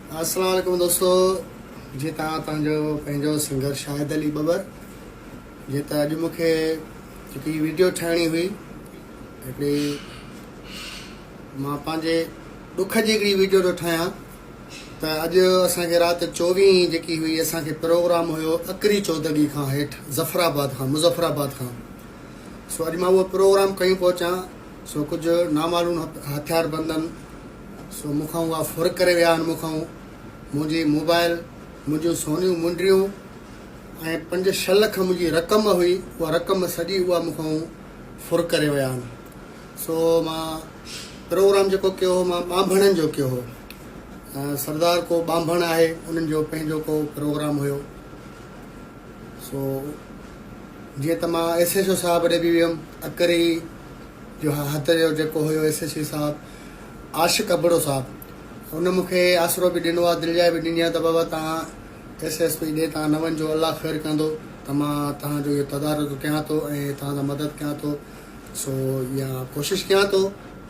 अस्सलाम वालेकुम दोस्तों जी तव्हां सिंगर शाहिद अली बबर जी अॼु मूंखे जेकी वीडियो ठाहिणी हुई हिकिड़ी मां पंहिंजे ॾुख जी हिकिड़ी वीडियो थो ठाहियां त अॼु असांखे राति 24 जेकी हुई असांखे प्रोग्राम हुयो अकरी चौदगी खां हेठि मुज़फ़राबाद खां सो अॼु मां उहो प्रोग्राम कयूं पहुचां सो कुझु नामालूम हथियार बंदनि सो मूंखां उहा फुर करे विया आहिनि मूंखां मुंहिंजी मोबाइल मुंहिंजूं सोनियूं मुंडियूं ऐं 5-6 लख मुंहिंजी रक़म हुई उहा रक़म सॼी उहा मूंखां फुर करे विया आहिनि। सो मां प्रोग्राम जेको कयो हो मां ॿांभणनि जो कयो हो। सरदार को ॿांभण आहे उन्हनि जो पंहिंजो को प्रोग्राम हुयो। सो जीअं त मां SHO साहब ॾे बि वियुमि अकरी जो हथ जो जेको हुयो SHO साहब आशिक़ अबड़ो साहब उन मूंखे आसिरो बि ॾिनो आहे दिलिजाए बि ॾिनी आहे त बाबा तव्हां SSP ॾे तव्हां न वञिजो अलाह ख़ैर कंदो त मां तव्हांजो इहो तदारक कयां थो ऐं तव्हांजा मदद कयां थो। सो या कोशिशि कयां थो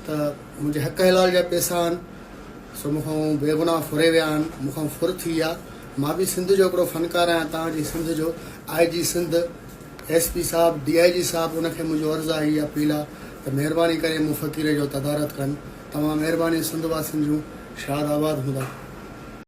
त मुंहिंजे हक़ हलाल जा पैसा आहिनि सो मूंखां बेगुनाह फुरे विया आहिनि मूंखां फुर थी आहे। मां बि सिंध जो हिकिड़ो फ़नकार आहियां तव्हांजी सिंध जो IG सिंध SP साहब DIG साहब उनखे मुंहिंजो अर्ज़ु आहे इहा अपील आहे त महिरबानी करे मूं फ़क़ीर जो तदारक कनि। तमामु महिरबानी सिंध वासियुनि जूं शाद आबाद हूंदा।